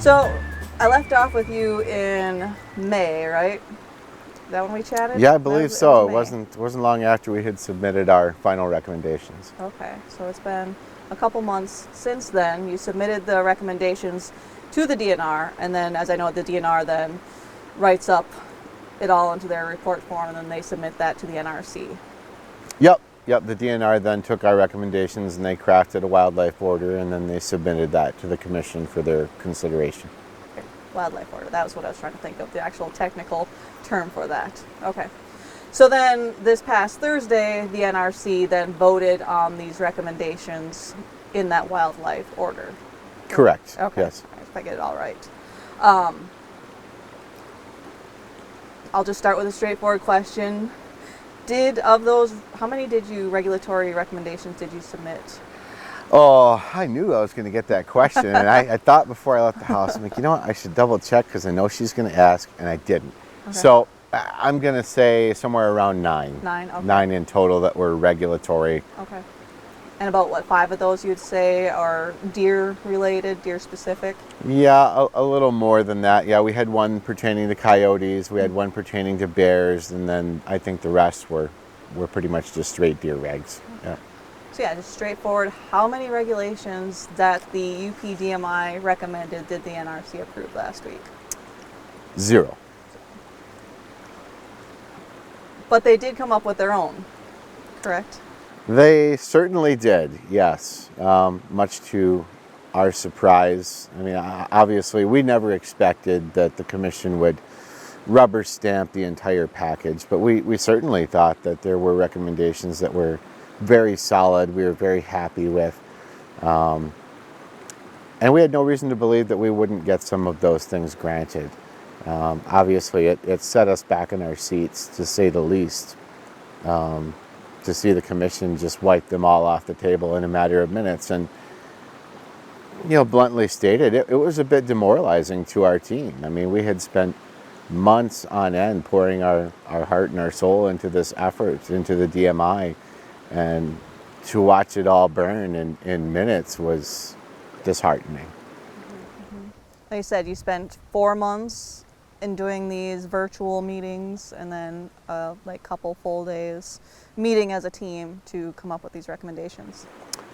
So I left off with you in May, right? Is that when we chatted? Yeah, I believe so. It May. wasn't long after we had submitted our final recommendations. Okay, so it's been a couple months since then. You submitted the recommendations to the DNR, and then, as I know, the DNR then writes up it all into their report form, and then they submit that to the NRC. Yep. The DNR then took our recommendations and they crafted a wildlife order, and then they submitted that to the commission for their consideration. Okay. Wildlife order. That was what I was trying to think of, the actual technical term for that. Okay. So then this past Thursday, the NRC then voted on these recommendations in that wildlife order. Correct. Okay. Yes. If I get it all right. I'll just start with a straightforward question. How many regulatory recommendations did you submit? Oh, I knew I was going to get that question, and I thought before I left the house, I'm like, you know what, I should double check because I know she's going to ask, and I didn't. Okay. So I'm going to say somewhere around 9. 9, okay. 9 in total that were regulatory. Okay. And about 5 of those you'd say are deer related, deer specific? Yeah, a little more than that. Yeah, we had one pertaining to coyotes, we had one pertaining to bears, and then I think the rest were pretty much just straight deer regs. Yeah. So yeah, just straightforward. How many regulations that the UPDMI recommended did the NRC approve last week? 0. But they did come up with their own, correct? They certainly did, yes, much to our surprise. I mean, obviously, we never expected that the commission would rubber stamp the entire package, but we certainly thought that there were recommendations that were very solid, we were very happy with, and we had no reason to believe that we wouldn't get some of those things granted. Obviously, it set us back in our seats, to say the least. To see the commission just wipe them all off the table in a matter of minutes. And, bluntly stated, it was a bit demoralizing to our team. I mean, we had spent months on end pouring our heart and our soul into this effort, into the DMI, and to watch it all burn in minutes was disheartening. Mm-hmm. Like you said, you spent 4 months in doing these virtual meetings, and then couple full days meeting as a team to come up with these recommendations.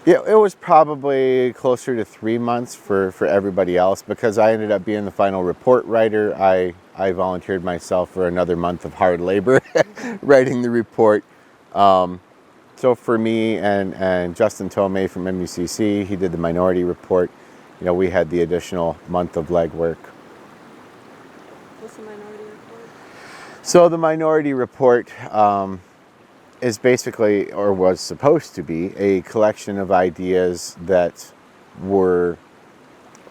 Yeah, it was probably closer to 3 months for everybody else, because I ended up being the final report writer. I volunteered myself for another month of hard labor writing the report. So for me and Justin Tomei from MUCC, he did the minority report. We had the additional month of legwork. What's the minority report? So the minority report is basically, or was supposed to be, a collection of ideas that were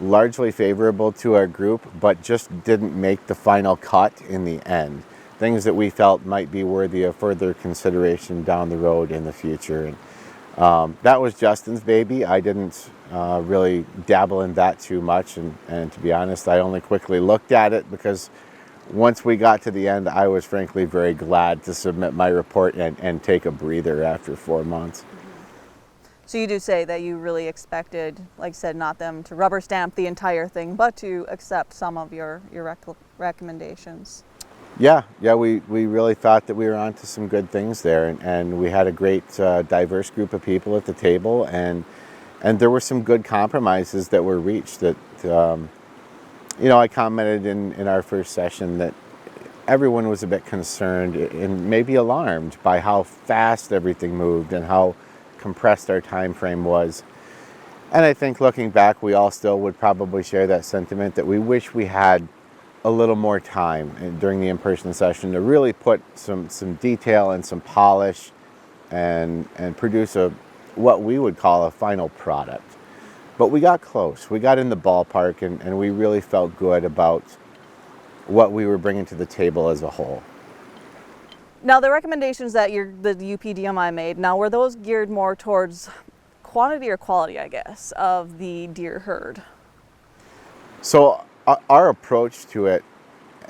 largely favorable to our group, but just didn't make the final cut in the end. Things that we felt might be worthy of further consideration down the road in the future. And that was Justin's baby. I didn't really dabble in that too much, and to be honest, I only quickly looked at it because once we got to the end, I was frankly very glad to submit my report and take a breather after 4 months. Mm-hmm. So you do say that you really expected, like I said, not them to rubber stamp the entire thing, but to accept some of your recommendations. Yeah, we really thought that we were onto some good things there, and we had a great diverse group of people at the table, and there were some good compromises that were reached that I commented in our first session that everyone was a bit concerned and maybe alarmed by how fast everything moved and how compressed our time frame was. And I think looking back, we all still would probably share that sentiment that we wish we had a little more time during the in-person session to really put some detail and some polish and produce what we would call a final product. But we got close. We got in the ballpark, and we really felt good about what we were bringing to the table as a whole. Now, the recommendations that the UPDMI made, now were those geared more towards quantity or quality, I guess, of the deer herd? So our approach to it,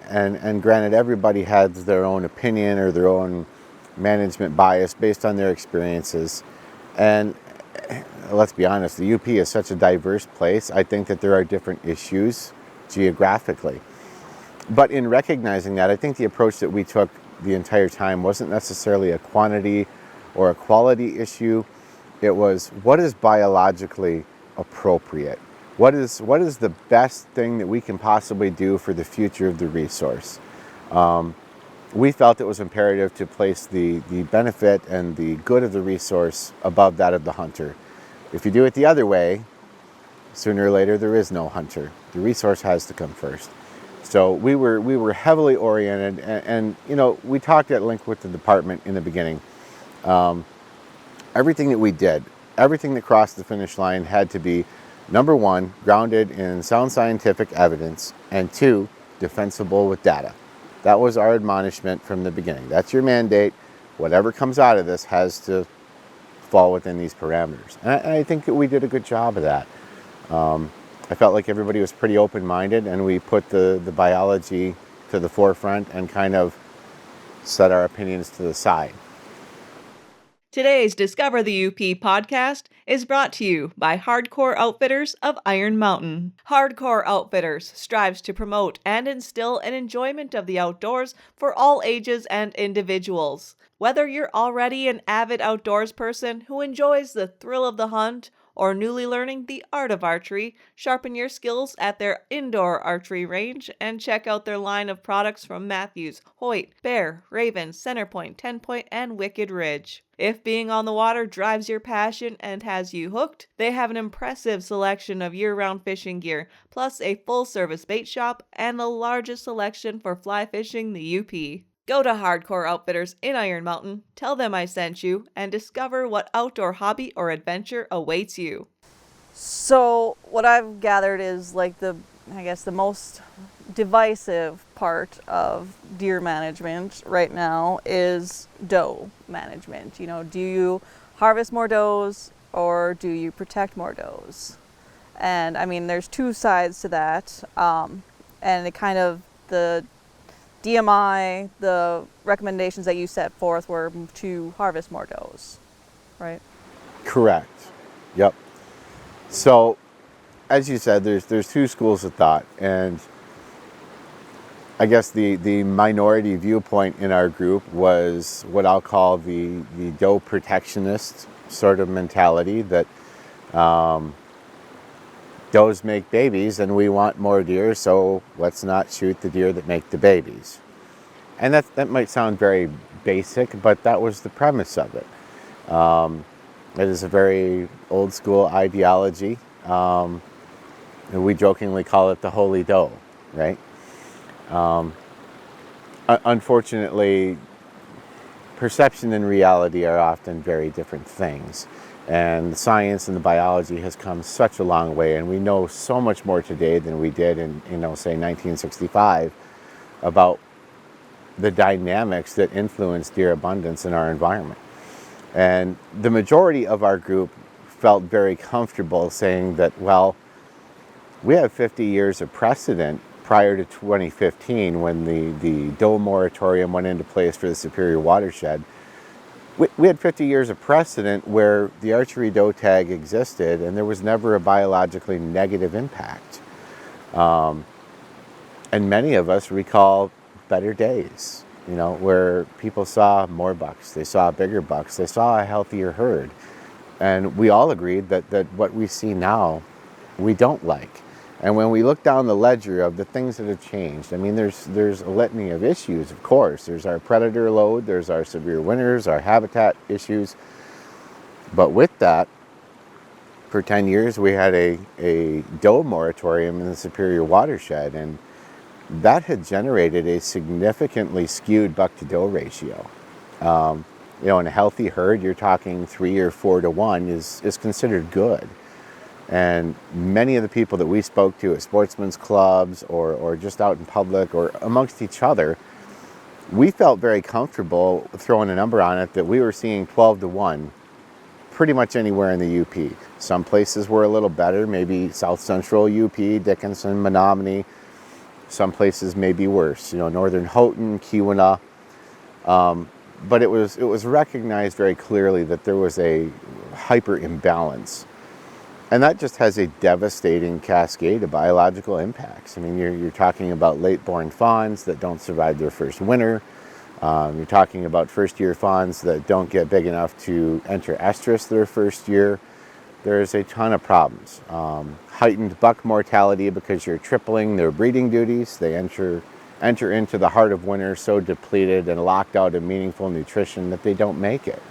and granted everybody has their own opinion or their own management bias based on their experiences, and let's be honest, the UP is such a diverse place. I think that there are different issues geographically. But in recognizing that, I think the approach that we took the entire time wasn't necessarily a quantity or a quality issue. It was, what is biologically appropriate? What is the best thing that we can possibly do for the future of the resource? We felt it was imperative to place the benefit and the good of the resource above that of the hunter. If you do it the other way, sooner or later there is no hunter. The resource has to come first. So we were heavily oriented, and you know, we talked at length with the department in the beginning. Everything that we did, everything that crossed the finish line had to be, number one, grounded in sound scientific evidence, and two, defensible with data. That was our admonishment from the beginning. That's your mandate. Whatever comes out of this has to fall within these parameters. And I think that we did a good job of that. I felt like everybody was pretty open-minded, and we put the biology to the forefront and kind of set our opinions to the side. Today's Discover the UP podcast is brought to you by Hardcore Outfitters of Iron Mountain. Hardcore Outfitters strives to promote and instill an enjoyment of the outdoors for all ages and individuals. Whether you're already an avid outdoors person who enjoys the thrill of the hunt, or newly learning the art of archery, sharpen your skills at their indoor archery range and check out their line of products from Matthews, Hoyt, Bear, Raven, Centerpoint, 10-Point, and Wicked Ridge. If being on the water drives your passion and has you hooked, they have an impressive selection of year-round fishing gear, plus a full-service bait shop and the largest selection for fly fishing the UP. Go to Hardcore Outfitters in Iron Mountain, tell them I sent you, and discover what outdoor hobby or adventure awaits you. So what I've gathered is like the most divisive part of deer management right now is doe management. You know, do you harvest more does or do you protect more does? And I mean, there's two sides to that, and it kind of, the DMI, the recommendations that you set forth were to harvest more does, right? Correct. Yep. So, as you said, there's two schools of thought, and I guess the minority viewpoint in our group was what I'll call the doe protectionist sort of mentality, that does make babies and we want more deer, so let's not shoot the deer that make the babies. And that might sound very basic, but that was the premise of it. It is a very old school ideology. And we jokingly call it the holy doe, right? Unfortunately, perception and reality are often very different things. And the science and the biology has come such a long way, and we know so much more today than we did in, say 1965 about the dynamics that influence deer abundance in our environment. And the majority of our group felt very comfortable saying that, well, we have 50 years of precedent prior to 2015 when the doe moratorium went into place for the Superior watershed. We had 50 years of precedent where the archery doe tag existed and there was never a biologically negative impact. And many of us recall better days, where people saw more bucks, they saw bigger bucks, they saw a healthier herd. And we all agreed that what we see now, we don't like. And when we look down the ledger of the things that have changed, I mean, there's a litany of issues, of course. There's our predator load, there's our severe winters, our habitat issues. But with that, for 10 years, we had a doe moratorium in the Superior watershed, and that had generated a significantly skewed buck-to-doe ratio. In a healthy herd, you're talking 3 or 4 to 1 is considered good. And many of the people that we spoke to at sportsmen's clubs or just out in public or amongst each other, we felt very comfortable throwing a number on it that we were seeing 12 to 1 pretty much anywhere in the UP. Some places were a little better, maybe South Central UP, Dickinson, Menominee. Some places may be worse, Northern Houghton, Keweenaw. But it was recognized very clearly that there was a hyper imbalance And that just has a devastating cascade of biological impacts. I mean, you're talking about late-born fawns that don't survive their first winter. You're talking about first-year fawns that don't get big enough to enter estrus their first year. There's a ton of problems. Heightened buck mortality because you're tripling their breeding duties. They enter into the heart of winter so depleted and locked out of meaningful nutrition that they don't make it.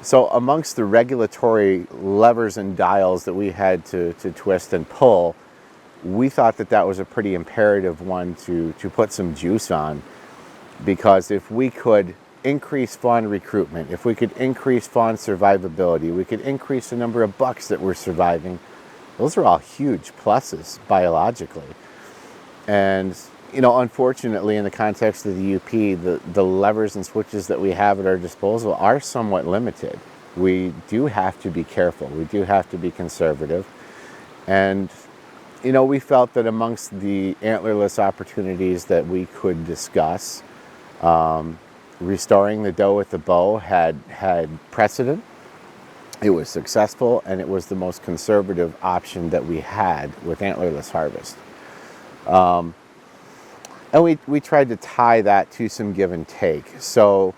So amongst the regulatory levers and dials that we had to twist and pull, we thought that that was a pretty imperative one to put some juice on, because if we could increase fawn recruitment, if we could increase fawn survivability, we could increase the number of bucks that were surviving, those are all huge pluses biologically. And unfortunately, in the context of the UP, the levers and switches that we have at our disposal are somewhat limited. We do have to be careful. We do have to be conservative. And, we felt that amongst the antlerless opportunities that we could discuss, restoring the doe with the bow had precedent. It was successful, and it was the most conservative option that we had with antlerless harvest. And we tried to tie that to some give and take. So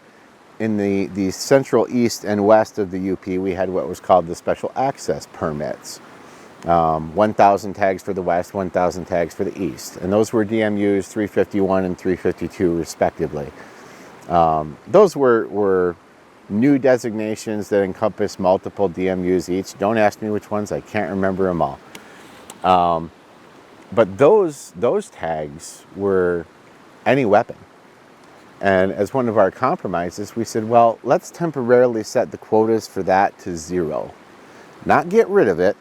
in the central east and west of the UP, we had what was called the special access permits. 1,000 tags for the west, 1,000 tags for the east. And those were DMUs 351 and 352 respectively. Those were new designations that encompass multiple DMUs each. Don't ask me which ones, I can't remember them all. But those tags were any weapon. And as one of our compromises, we said, well, let's temporarily set the quotas for that to 0. Not get rid of it,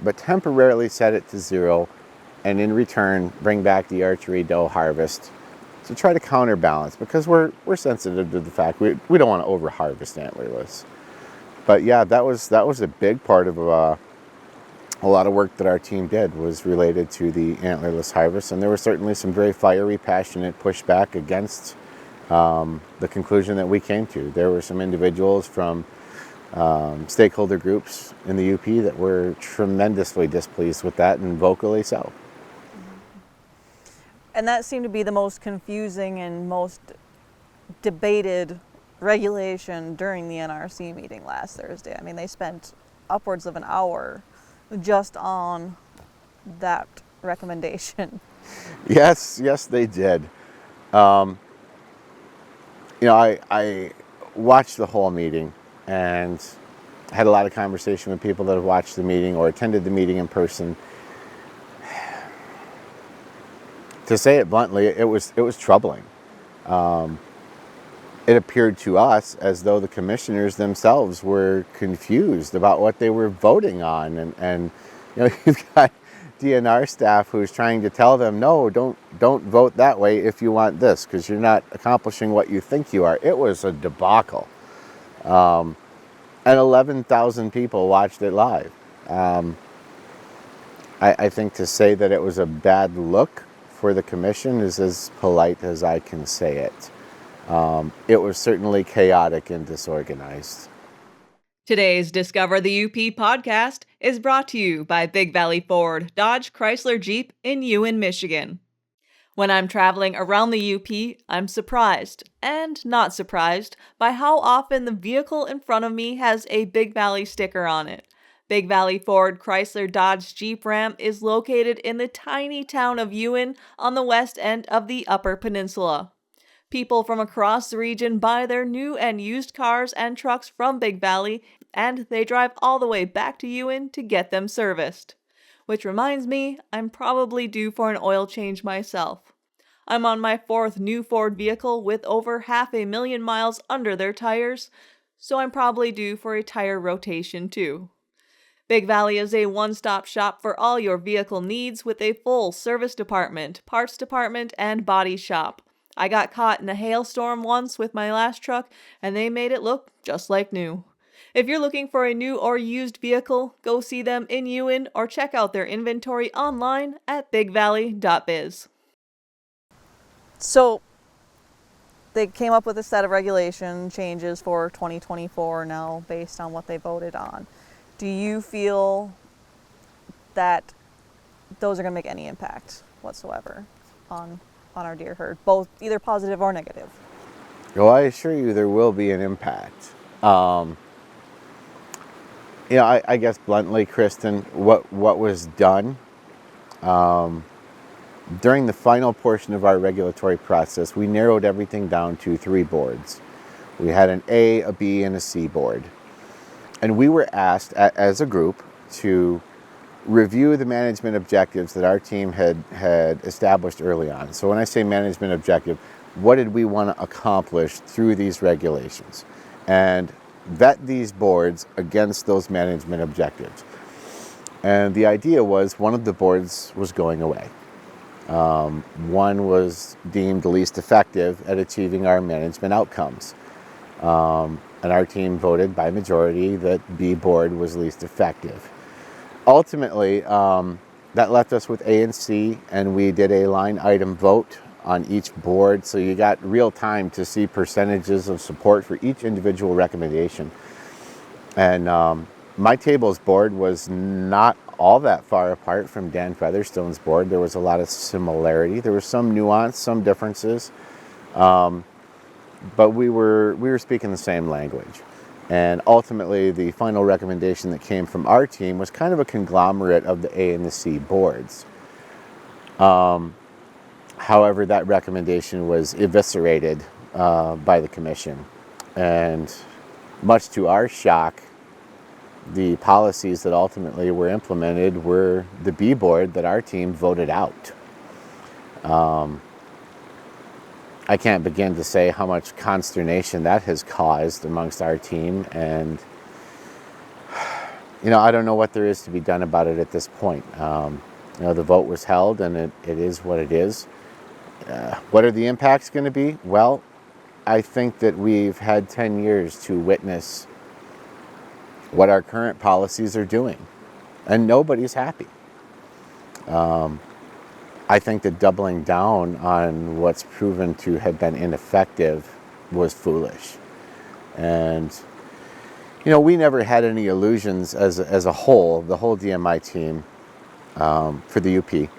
but temporarily set it to 0, and in return, bring back the archery doe harvest to try to counterbalance, because we're sensitive to the fact we don't want to over-harvest antlerless. But yeah, that was a big part of a lot of work that our team did was related to the antlerless harvest, and there was certainly some very fiery, passionate pushback against the conclusion that we came to. There were some individuals from stakeholder groups in the UP that were tremendously displeased with that, and vocally so. And that seemed to be the most confusing and most debated regulation during the NRC meeting last Thursday. I mean, they spent upwards of an hour just on that recommendation. Yes, they did. I watched the whole meeting and had a lot of conversation with people that have watched the meeting or attended the meeting in person. To say it bluntly, it was troubling. It appeared to us as though the commissioners themselves were confused about what they were voting on, and you've got DNR staff who's trying to tell them, no, don't vote that way if you want this, because you're not accomplishing what you think you are. It was a debacle. And 11,000 people watched it live. I think to say that it was a bad look for the commission is as polite as I can say it. It was certainly chaotic and disorganized. Today's Discover the UP podcast is brought to you by Big Valley Ford, Dodge, Chrysler, Jeep in Ewan, Michigan. When I'm traveling around the UP, I'm surprised, and not surprised, by how often the vehicle in front of me has a Big Valley sticker on it. Big Valley Ford, Chrysler, Dodge, Jeep Ram is located in the tiny town of Ewan on the west end of the Upper Peninsula. People from across the region buy their new and used cars and trucks from Big Valley, and they drive all the way back to Ewan to get them serviced. Which reminds me, I'm probably due for an oil change myself. I'm on my 4th new Ford vehicle with over 500,000 miles under their tires, so I'm probably due for a tire rotation too. Big Valley is a one-stop shop for all your vehicle needs with a full service department, parts department, and body shop. I got caught in a hailstorm once with my last truck, and they made it look just like new. If you're looking for a new or used vehicle, go see them in Ewan or check out their inventory online at bigvalley.biz. So they came up with a set of regulation changes for 2024 now based on what they voted on. do you feel that those are going to make any impact whatsoever on our deer herd, both either positive or negative? Well, I assure you there will be an impact. I guess bluntly, Kristen, what was done during the final portion of our regulatory process, we narrowed everything down to 3 boards. We had an A, a B, and a C board. And we were asked as a group to review the management objectives that our team had established early on. So when I say management objective, what did we want to accomplish through these regulations? And vet these boards against those management objectives. And the idea was one of the boards was going away. One was deemed least effective at achieving our management outcomes. And our team voted by majority that B board was least effective. Ultimately, that left us with A and C, and we did a line item vote on each board, so you got real time to see percentages of support for each individual recommendation. And my table's board was not all that far apart from Dan Featherstone's board. There was a lot of similarity. There was some nuance, some differences, but we were speaking the same language. And ultimately, the final recommendation that came from our team was kind of a conglomerate of the A and the C boards. However, that recommendation was eviscerated by the commission. And much to our shock, the policies that ultimately were implemented were the B board that our team voted out. I can't begin to say how much consternation that has caused amongst our team, and I don't know what there is to be done about it at this point. The vote was held, and it is what it is. What are the impacts going to be? Well, I think that we've had 10 years to witness what our current policies are doing, and nobody's happy. I think that doubling down on what's proven to have been ineffective was foolish. And, we never had any illusions as a whole, the whole DMI team for the UP,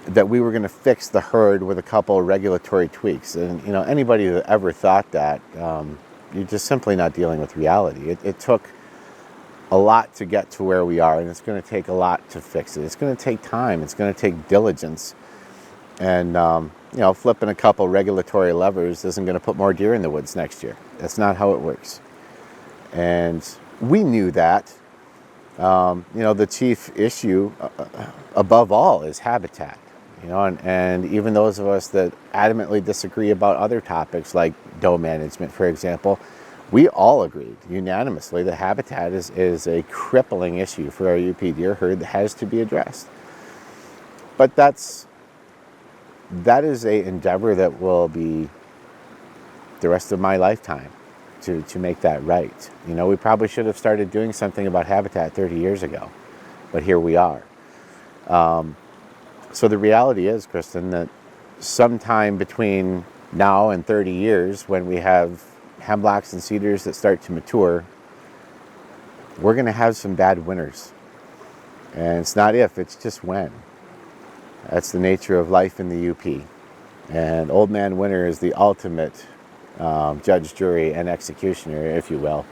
that we were going to fix the herd with a couple of regulatory tweaks. And, anybody that ever thought that, you're just simply not dealing with reality. It took a lot to get to where we are, and it's going to take a lot to fix it. It's going to take time. It's going to take diligence. And, flipping a couple regulatory levers isn't going to put more deer in the woods next year. That's not how it works. And we knew that. The chief issue above all is habitat. And even those of us that adamantly disagree about other topics like doe management, for example, we all agreed unanimously that habitat is a crippling issue for our UP deer herd that has to be addressed. But that is an endeavor that will be the rest of my lifetime to make that right. We probably should have started doing something about habitat 30 years ago, but here we are. So the reality is, Kristen, that sometime between now and 30 years, when we have hemlocks and cedars that start to mature, we're going to have some bad winters. And it's not if, it's just when. That's the nature of life in the UP. And Old Man Winter is the ultimate judge, jury, and executioner, if you will.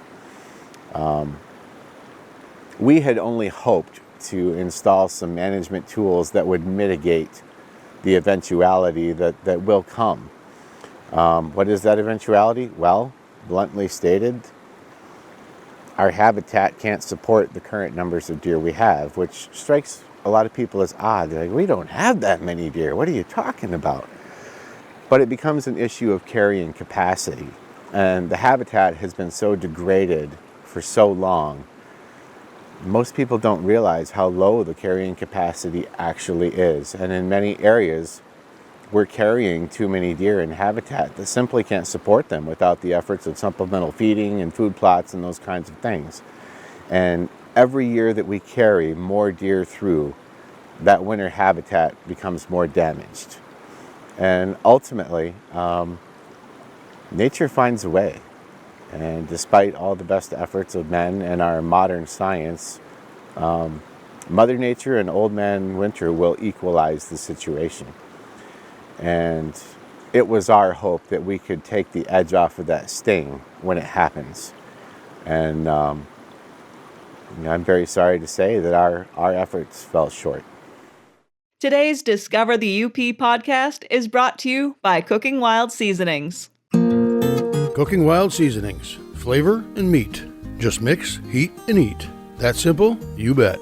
We had only hoped to install some management tools that would mitigate the eventuality that will come. What is that eventuality? Well, bluntly stated, our habitat can't support the current numbers of deer we have, which strikes a lot of people as odd. They're like, we don't have that many deer. What are you talking about? But it becomes an issue of carrying capacity. And the habitat has been so degraded for so long, most people don't realize how low the carrying capacity actually is. And in many areas, we're carrying too many deer in habitat that simply can't support them without the efforts of supplemental feeding and food plots and those kinds of things. And every year that we carry more deer through, that winter habitat becomes more damaged. And ultimately, nature finds a way. And despite all the best efforts of men and our modern science, Mother Nature and Old Man Winter will equalize the situation. And it was our hope that we could take the edge off of that sting when it happens. And I'm very sorry to say that our efforts fell short. Today's Discover the UP podcast is brought to you by Cooking Wild Seasonings. Cooking Wild Seasonings. Flavor and meat. Just mix, heat, and eat. That simple? You bet.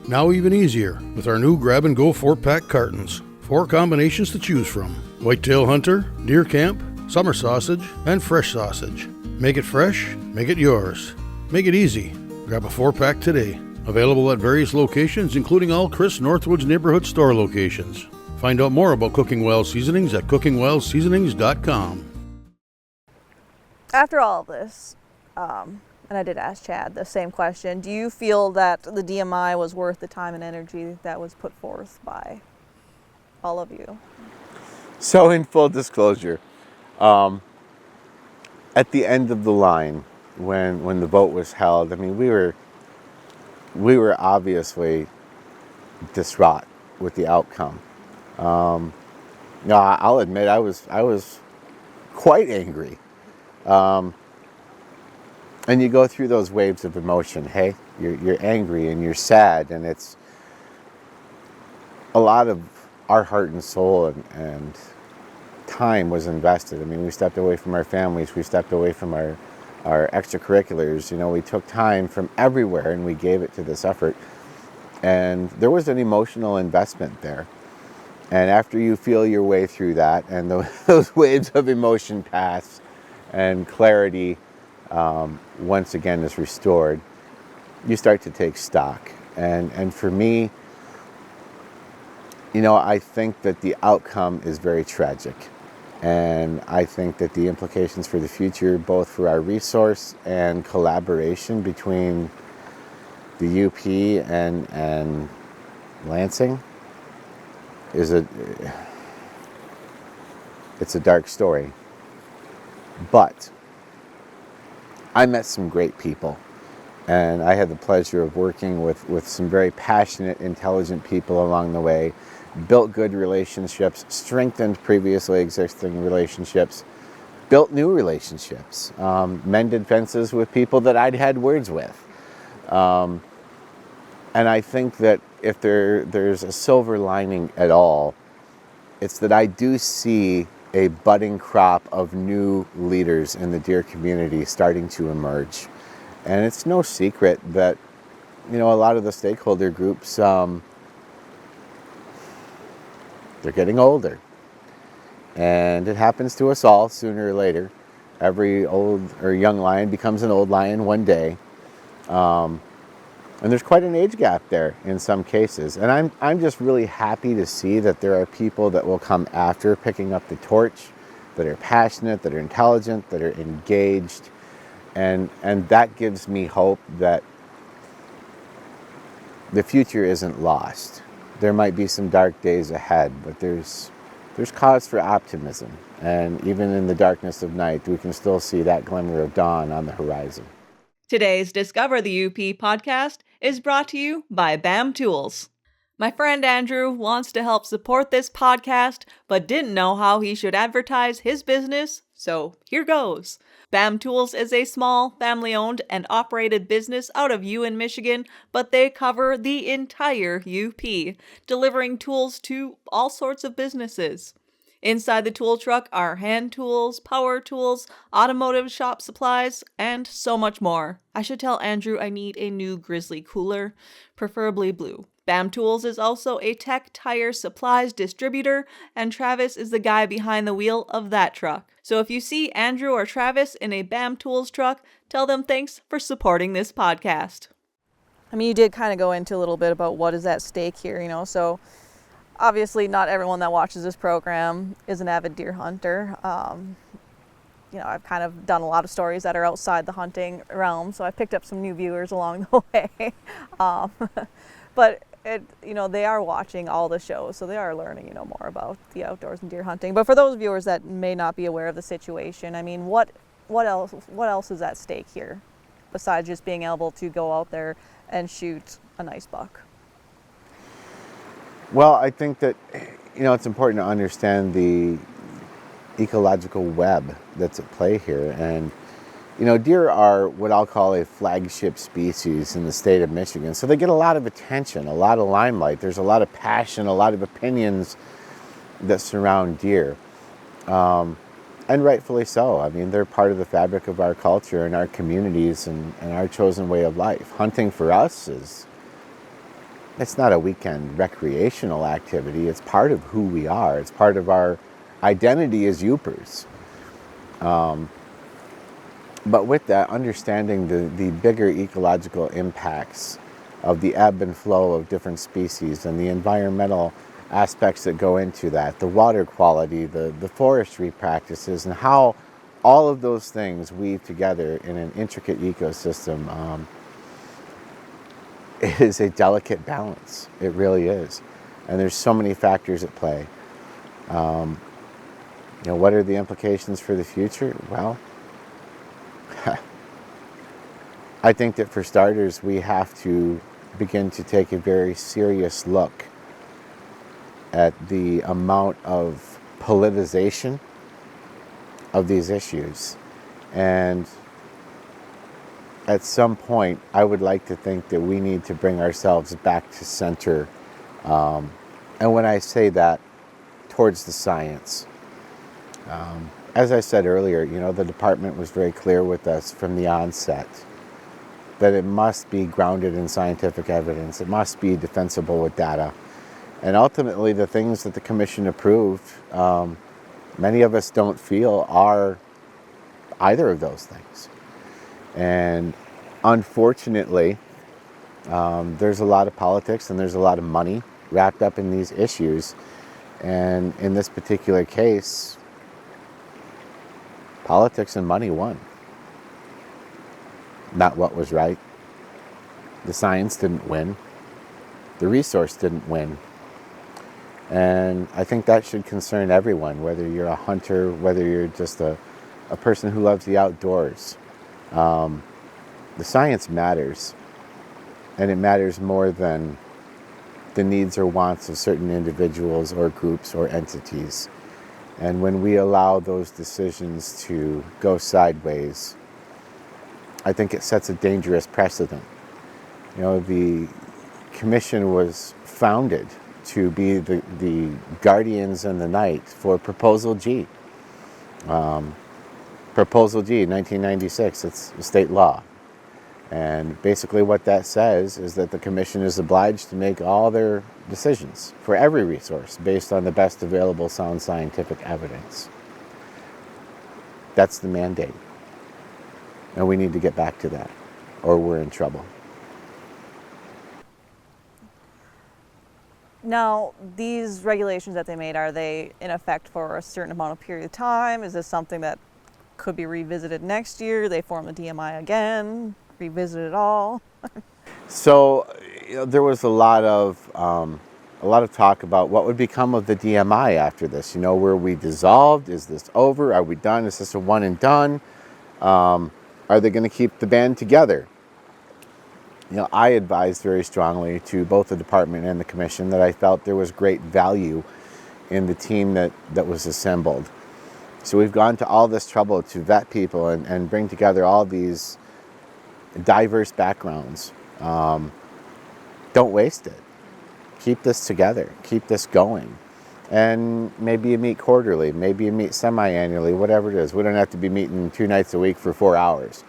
Now even easier with our new grab-and-go 4-pack cartons. 4 combinations to choose from. Whitetail Hunter, Deer Camp, Summer Sausage, and Fresh Sausage. Make it fresh, make it yours. Make it easy. Grab a 4-pack today. Available at various locations, including all Chris Northwood's neighborhood store locations. Find out more about Cooking Wild Seasonings at cookingwildseasonings.com. After all of this, and I did ask Chad the same question, do you feel that the DMI was worth the time and energy that was put forth by all of you? So in full disclosure, at the end of the line, when the vote was held, I mean, we were obviously distraught with the outcome. No, I'll admit I was quite angry. And you go through those waves of emotion. Hey, you're angry and you're sad, and it's a lot of our heart and soul and time was invested. I mean, we stepped away from our families, we stepped away from our extracurriculars. We took time from everywhere and we gave it to this effort. And there was an emotional investment there. And after you feel your way through that and those waves of emotion pass and clarity once again is restored, you start to take stock. And for me, I think that the outcome is very tragic. And I think that the implications for the future, both for our resource and collaboration between the UP and Lansing, it's a dark story. But I met some great people, and I had the pleasure of working with some very passionate, intelligent people along the way, built good relationships, strengthened previously existing relationships, built new relationships, mended fences with people that I'd had words with. And I think that if there's a silver lining at all, it's that I do see a budding crop of new leaders in the deer community starting to emerge. And it's no secret that, a lot of the stakeholder groups, they're getting older. And it happens to us all sooner or later. Every old or young lion becomes an old lion one day. And there's quite an age gap there in some cases. And I'm just really happy to see that there are people that will come after picking up the torch, that are passionate, that are intelligent, that are engaged. And that gives me hope that the future isn't lost. There might be some dark days ahead, but there's cause for optimism. And even in the darkness of night, we can still see that glimmer of dawn on the horizon. Today's Discover the UP podcast is brought to you by BAM Tools. My friend Andrew wants to help support this podcast, but didn't know how he should advertise his business, so here goes. BAM Tools is a small, family-owned and operated business out of Ewan, Michigan, but they cover the entire UP, delivering tools to all sorts of businesses. Inside the tool truck are hand tools, power tools, automotive shop supplies, and so much more. I should tell Andrew I need a new Grizzly cooler, preferably blue. BAM Tools is also a tech tire supplies distributor, and Travis is the guy behind the wheel of that truck. So if you see Andrew or Travis in a BAM Tools truck, tell them thanks for supporting this podcast. I mean, you did kind of go into a little bit about what is at stake here, so obviously not everyone that watches this program is an avid deer hunter. I've kind of done a lot of stories that are outside the hunting realm, so I picked up some new viewers along the way. But they are watching all the shows, so they are learning, more about the outdoors and deer hunting. But for those viewers that may not be aware of the situation, I mean, what what else is at stake here besides just being able to go out there and shoot a nice buck? Well, I think that, it's important to understand the ecological web that's at play here. And, deer are what I'll call a flagship species in the state of Michigan. So they get a lot of attention, a lot of limelight. There's a lot of passion, a lot of opinions that surround deer. And rightfully so. I mean, they're part of the fabric of our culture and our communities and our chosen way of life. Hunting for us it's not a weekend recreational activity. It's part of who we are. It's part of our identity as Yoopers. But with that, understanding the bigger ecological impacts of the ebb and flow of different species and the environmental aspects that go into that, the water quality, the forestry practices, and how all of those things weave together in an intricate ecosystem, it is a delicate balance. It really is. And there's so many factors at play. What are the implications for the future? Well, I think that for starters, we have to begin to take a very serious look at the amount of politicization of these issues. And at some point, I would like to think that we need to bring ourselves back to center. And when I say that, towards the science. As I said earlier, the department was very clear with us from the onset that it must be grounded in scientific evidence. It must be defensible with data. And ultimately, the things that the commission approved, many of us don't feel are either of those things. And unfortunately, there's a lot of politics and there's a lot of money wrapped up in these issues. And in this particular case, politics and money won. Not what was right. The science didn't win. The resource didn't win. And I think that should concern everyone, whether you're a hunter, whether you're just a person who loves the outdoors. The science matters. And it matters more than the needs or wants of certain individuals or groups or entities. And when we allow those decisions to go sideways, I think it sets a dangerous precedent. The commission was founded to be the guardians in the night for Proposal G. Proposal G, 1996, it's a state law. And basically what that says is that the commission is obliged to make all their decisions for every resource based on the best available sound scientific evidence. That's the mandate. And we need to get back to that, or we're in trouble. Now, these regulations that they made, are they in effect for a certain amount of period of time? Is this something that could be revisited next year? They form the DMI again, revisit it all? So there was a lot of talk about what would become of the DMI after this. Were we dissolved? Is this over? Are we done? Is this a one and done? Are they going to keep the band together? I advised very strongly to both the department and the commission that I felt there was great value in the team that was assembled. So we've gone to all this trouble to vet people and bring together all these diverse backgrounds. Don't waste it. Keep this together. Keep this going. And maybe you meet quarterly, maybe you meet semi-annually, whatever it is. We don't have to be meeting 2 nights a week for 4 hours.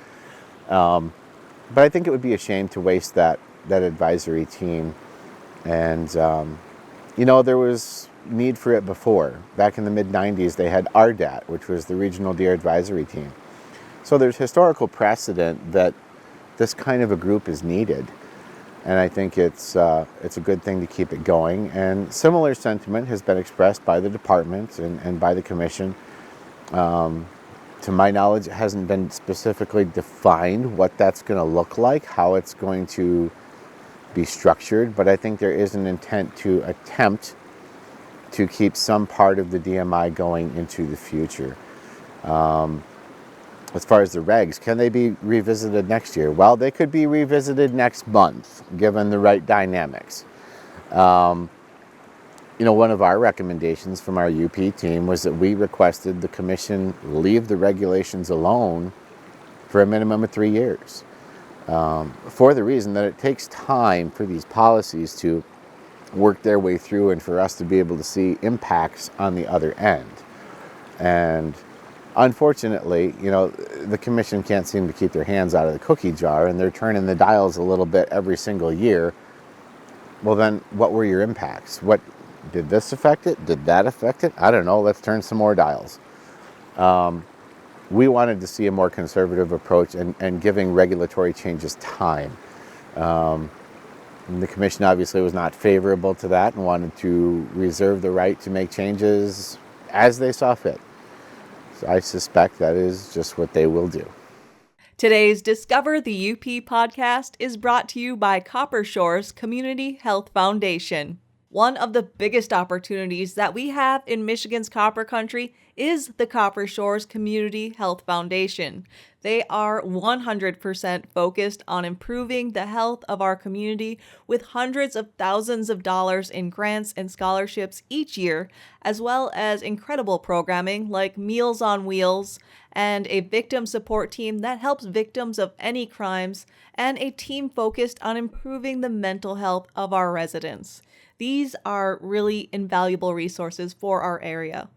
But I think it would be a shame to waste that advisory team. And, there was need for it before. Back in the mid-90s, they had RDAT, which was the Regional Deer Advisory Team. So there's historical precedent that this kind of a group is needed. And I think it's a good thing to keep it going. And similar sentiment has been expressed by the department and by the commission. To my knowledge, it hasn't been specifically defined what that's going to look like, how it's going to be structured, but I think there is an intent to attempt to keep some part of the DMI going into the future. as far as the regs, can they be revisited next year? Well, they could be revisited next month, given the right dynamics. One of our recommendations from our UP team was that we requested the commission leave the regulations alone for a minimum of 3 years, for the reason that it takes time for these policies to work their way through and for us to be able to see impacts on the other end. And unfortunately, the commission can't seem to keep their hands out of the cookie jar, and they're turning the dials a little bit every single year. Well, then what were your impacts? What did this affect it? Did that affect it? I don't know. Let's turn some more dials. We wanted to see a more conservative approach and giving regulatory changes time. And the commission obviously was not favorable to that and wanted to reserve the right to make changes as they saw fit. So I suspect that is just what they will do. Today's Discover the UP podcast is brought to you by Copper Shores Community Health Foundation. One of the biggest opportunities that we have in Michigan's Copper Country is the Copper Shores Community Health Foundation. They are 100% focused on improving the health of our community with hundreds of thousands of dollars in grants and scholarships each year, as well as incredible programming like Meals on Wheels and a victim support team that helps victims of any crimes, and a team focused on improving the mental health of our residents. These are really invaluable resources for our area.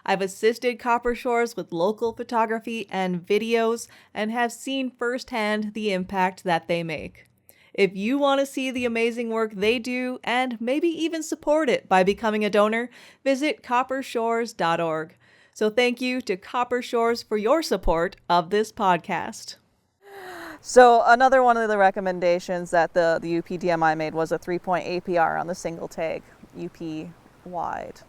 I've assisted Copper Shores with local photography and videos and have seen firsthand the impact that they make. If you want to see the amazing work they do and maybe even support it by becoming a donor, visit coppershores.org. So thank you to Copper Shores for your support of this podcast. So another one of the recommendations that the UPDMI made was a 3-point APR on the single tag UP-wide.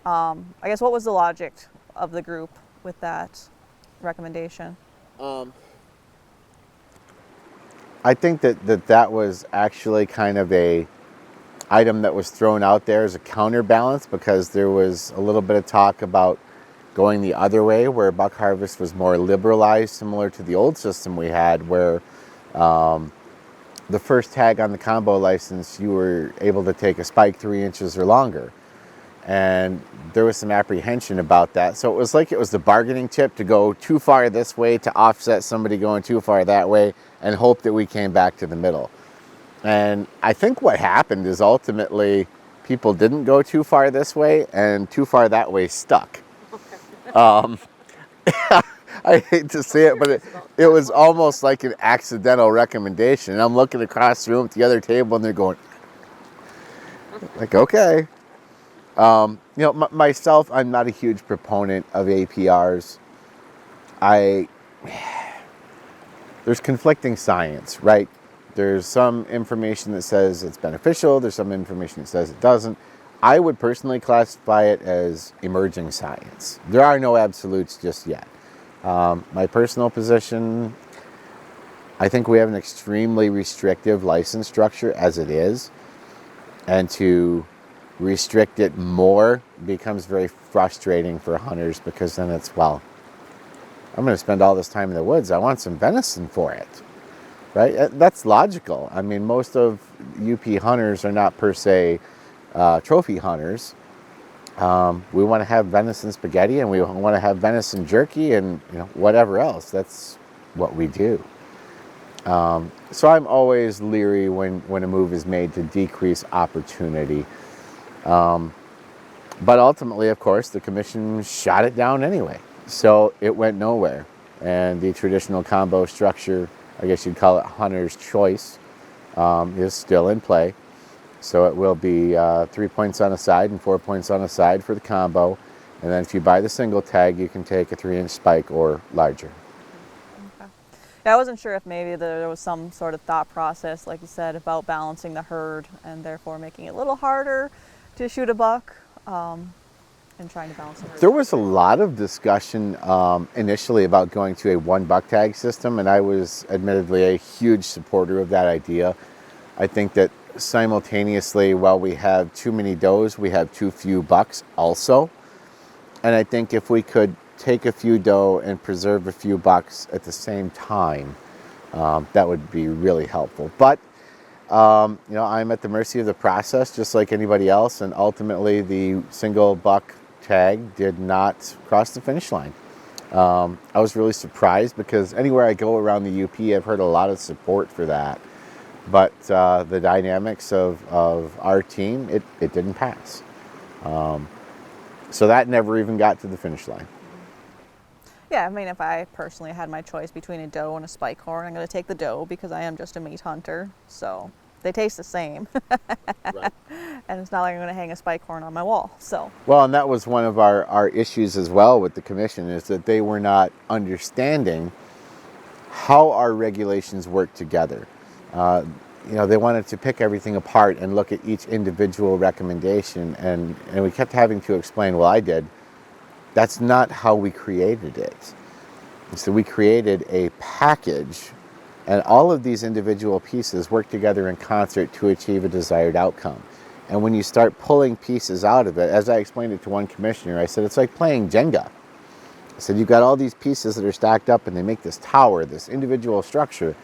I guess what was the logic of the group with that recommendation? I think that was actually kind of a item that was thrown out there as a counterbalance, because there was a little bit of talk about going the other way, where buck harvest was more liberalized, similar to the old system we had, where the first tag on the combo license, you were able to take a spike 3 inches or longer. And there was some apprehension about that. So it was like it was the bargaining chip to go too far this way to offset somebody going too far that way and hope that we came back to the middle. And I think what happened is ultimately people didn't go too far this way, and too far that way stuck. I hate to say it, but it was almost like an accidental recommendation. And I'm looking across the room at the other table, and they're going, like, okay. Myself, I'm not a huge proponent of APRs. There's conflicting science, right? There's some information that says it's beneficial. There's some information that says it doesn't. I would personally classify it as emerging science. There are no absolutes just yet. My personal position, I think we have an extremely restrictive license structure as it is. And to restrict it more becomes very frustrating for hunters, because then it's, well, I'm going to spend all this time in the woods. I want some venison for it, right? That's logical. I mean, most of UP hunters are not per se trophy hunters. We want to have venison spaghetti, and we want to have venison jerky, and whatever else. That's what we do. So I'm always leery when a move is made to decrease opportunity. But ultimately, of course, the commission shot it down anyway. So it went nowhere. And the traditional combo structure, I guess you'd call it hunter's choice, is still in play. So it will be 3 points on a side and 4 points on a side for the combo. And then if you buy the single tag, you can take a 3-inch spike or larger. Okay. Yeah, I wasn't sure if maybe there was some sort of thought process, like you said, about balancing the herd and therefore making it a little harder to shoot a buck and trying to balance the herd. There was a lot of discussion initially about going to a 1 buck tag system, and I was admittedly a huge supporter of that idea. I think that simultaneously, while we have too many does, we have too few bucks also. And I think if we could take a few doe and preserve a few bucks at the same time, that would be really helpful. But I'm at the mercy of the process, just like anybody else, and ultimately the single buck tag did not cross the finish line. I was really surprised because anywhere I go around the UP, I've heard a lot of support for that. But the dynamics of our team, it didn't pass. So that never even got to the finish line. Yeah, I mean, if I personally had my choice between a doe and a spike horn, I'm going to take the doe because I am just a meat hunter. So they taste the same. Right. And it's not like I'm going to hang a spike horn on my wall. So. Well, and that was one of our issues as well with the commission, is that they were not understanding how our regulations work together. They wanted to pick everything apart and look at each individual recommendation, and we kept having to explain, well, I did. That's not how we created it. So we created a package, and all of these individual pieces work together in concert to achieve a desired outcome. And when you start pulling pieces out of it, as I explained it to one commissioner, I said, it's like playing Jenga. I said, you've got all these pieces that are stacked up and they make this tower, this individual structure.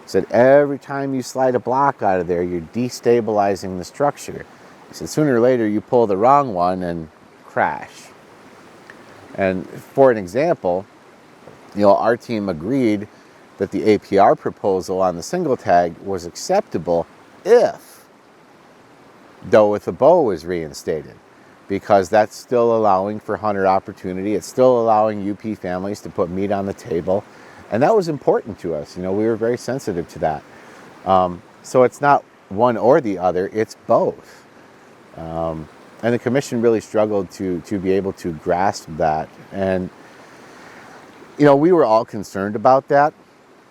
I said, every time you slide a block out of there, you're destabilizing the structure. I said, sooner or later you pull the wrong one and crash. And for an example, our team agreed that the APR proposal on the single tag was acceptable if doe with a bow was reinstated, because that's still allowing for hunter opportunity. It's still allowing UP families to put meat on the table. And that was important to us. We were very sensitive to that. So it's not one or the other, it's both. And the commission really struggled to be able to grasp that. And, we were all concerned about that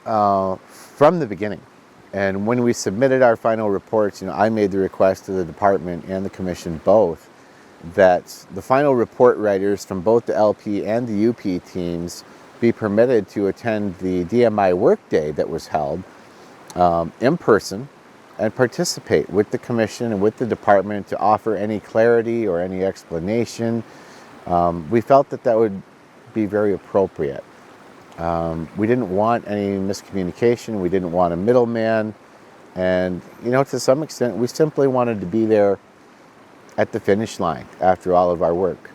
from the beginning. And when we submitted our final reports, I made the request to the department and the commission both that the final report writers from both the LP and the UP teams be permitted to attend the DMI workday that was held in person and participate with the commission and with the department to offer any clarity or any explanation. We felt that would be very appropriate. We didn't want any miscommunication. We didn't want a middleman. And, to some extent, we simply wanted to be there at the finish line after all of our work.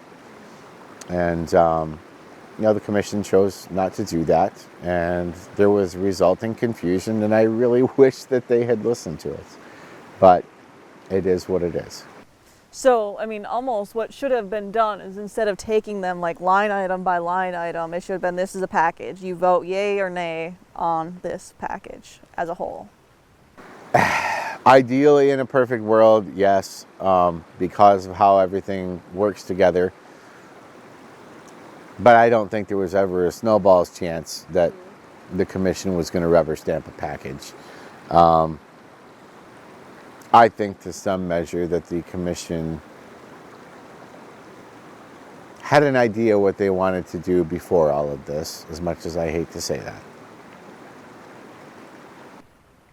And, the commission chose not to do that. And there was resulting confusion. And I really wish that they had listened to us. But it is what it is. So, almost what should have been done is, instead of taking them like line item by line item, it should have been, this is a package. You vote yay or nay on this package as a whole. Ideally, in a perfect world, yes, because of how everything works together. But I don't think there was ever a snowball's chance that the commission was going to rubber stamp a package. I think to some measure that the commission had an idea what they wanted to do before all of this, as much as I hate to say that.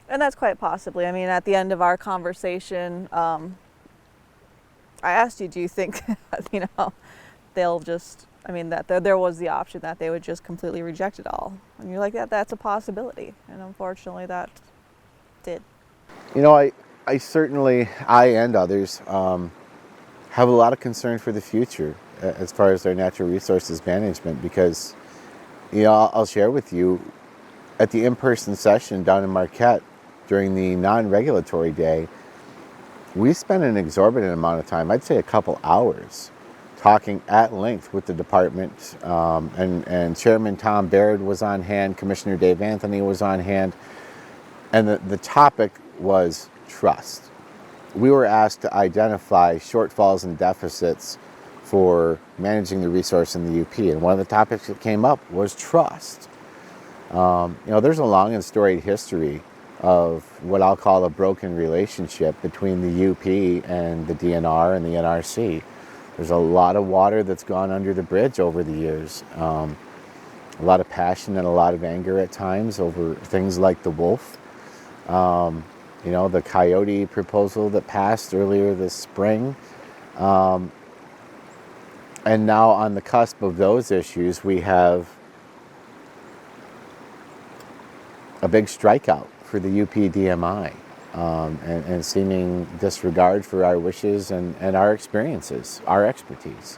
And that's quite possibly. At the end of our conversation, I asked you, do you think, they'll just, that there was the option that they would just completely reject it all? And you're like, that's a possibility. And unfortunately that did. I certainly, I and others, have a lot of concern for the future as far as our natural resources management, because, I'll share with you, at the in-person session down in Marquette during the non-regulatory day, we spent an exorbitant amount of time, I'd say a couple hours, talking at length with the department, and Chairman Tom Baird was on hand, Commissioner Dave Anthony was on hand, and the topic was trust. We were asked to identify shortfalls and deficits for managing the resource in the UP, and one of the topics that came up was trust. There's a long and storied history of what I'll call a broken relationship between the UP and the DNR and the NRC. There's a lot of water that's gone under the bridge over the years. A lot of passion and a lot of anger at times over things like the wolf. The coyote proposal that passed earlier this spring. And now on the cusp of those issues, we have a big strikeout for the UPDMI, and seeming disregard for our wishes and our experiences, our expertise.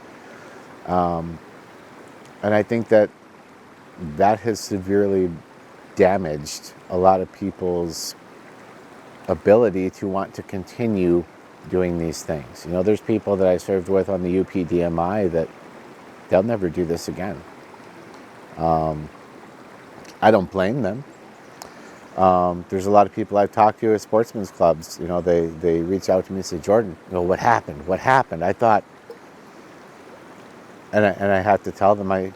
And I think that has severely damaged a lot of people's ability to want to continue doing these things. You know, there's people that I served with on the UPDMI that they'll never do this again. I don't blame them. There's a lot of people I've talked to at sportsmen's clubs. You know, they reach out to me and say, Jordan, you know, what happened? What happened? I thought, and I have to tell them, I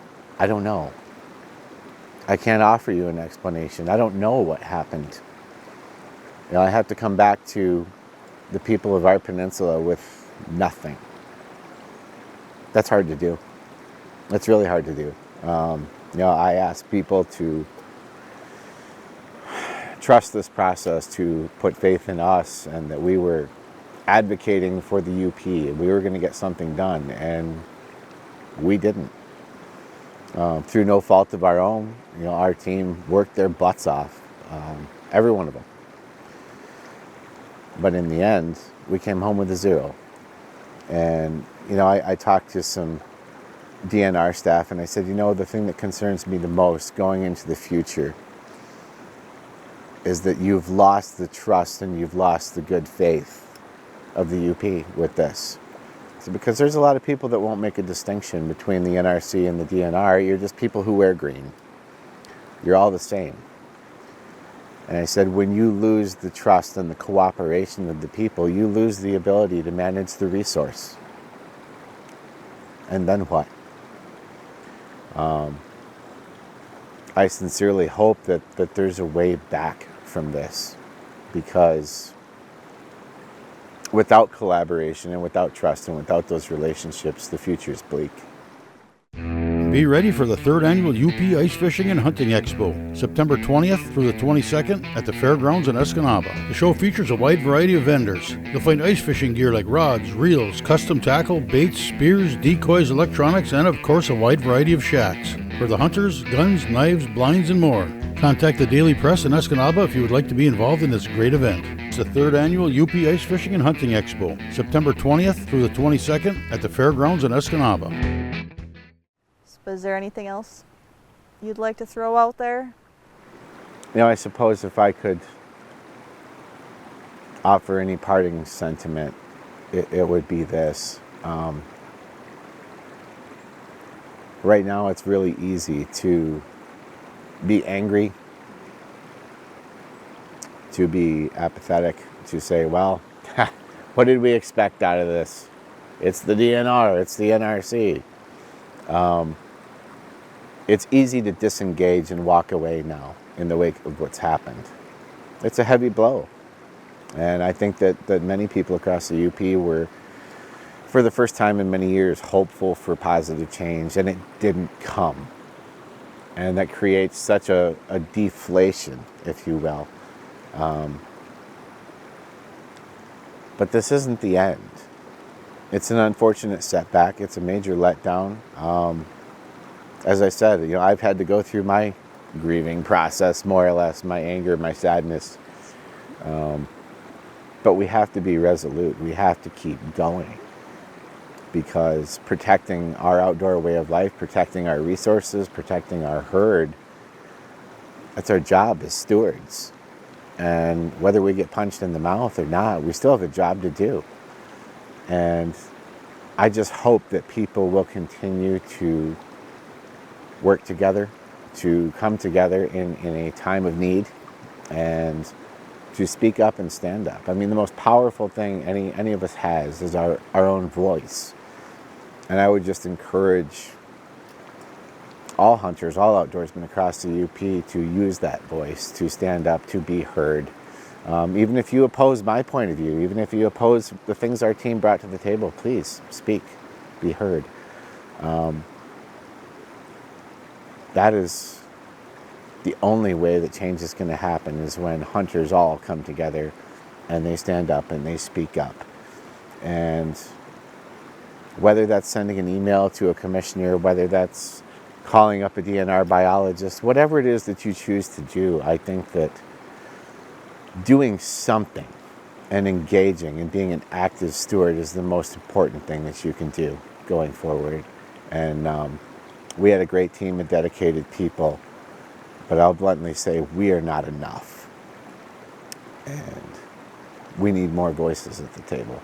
don't know. I can't offer you an explanation. I don't know what happened. You know, I have to come back to the people of our peninsula with nothing. That's hard to do. That's really hard to do. You know, I ask people to trust this process, to put faith in us, and that we were advocating for the UP and we were going to get something done, and we didn't. Through no fault of our own, you know, our team worked their butts off, every one of them. But in the end, we came home with a 0. And, you know, I talked to some DNR staff and I said, you know, the thing that concerns me the most going into the future is that you've lost the trust and you've lost the good faith of the UP with this. So because there's a lot of people that won't make a distinction between the NRC and the DNR. You're just people who wear green. You're all the same. And I said, when you lose the trust and the cooperation of the people, you lose the ability to manage the resource. And then what? I sincerely hope that there's a way back from this, because without collaboration and without trust and without those relationships, the future is bleak. Be ready for the 3rd annual UP Ice Fishing and Hunting Expo, September 20th through the 22nd at the Fairgrounds in Escanaba. The show features a wide variety of vendors. You'll find ice fishing gear like rods, reels, custom tackle, baits, spears, decoys, electronics, and of course a wide variety of shacks. For the hunters, guns, knives, blinds, and more. Contact the Daily Press in Escanaba if you would like to be involved in this great event. It's the 3rd annual UP Ice Fishing and Hunting Expo, September 20th through the 22nd at the Fairgrounds in Escanaba. Is there anything else you'd like to throw out there? You know, I suppose if I could offer any parting sentiment, it would be this. Right now, it's really easy to be angry, to be apathetic, to say, well, what did we expect out of this? It's the DNR, it's the NRC. It's easy to disengage and walk away now in the wake of what's happened. It's a heavy blow. And I think that many people across the UP were, for the first time in many years, hopeful for positive change, and it didn't come. And that creates such a deflation, if you will. But this isn't the end. It's an unfortunate setback. It's a major letdown. As I said, you know, I've had to go through my grieving process, more or less, my anger, my sadness. But we have to be resolute. We have to keep going, because protecting our outdoor way of life, protecting our resources, protecting our herd, that's our job as stewards. And whether we get punched in the mouth or not, we still have a job to do. And I just hope that people will continue to work together, to come together in a time of need, and to speak up and stand up. I mean, the most powerful thing any of us has is our own voice. And I would just encourage all hunters, all outdoorsmen across the UP to use that voice, to stand up, to be heard. Even if you oppose my point of view, even if you oppose the things our team brought to the table, please speak, be heard. That is the only way that change is going to happen, is when hunters all come together and they stand up and they speak up. And whether that's sending an email to a commissioner, whether that's calling up a DNR biologist, whatever it is that you choose to do, I think that doing something and engaging and being an active steward is the most important thing that you can do going forward. And we had a great team of dedicated people, but I'll bluntly say we are not enough. And we need more voices at the table.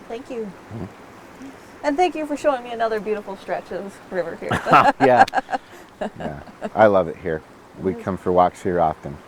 Thank you. And thank you for showing me another beautiful stretch of river here. Yeah. I love it here. We come for walks here often.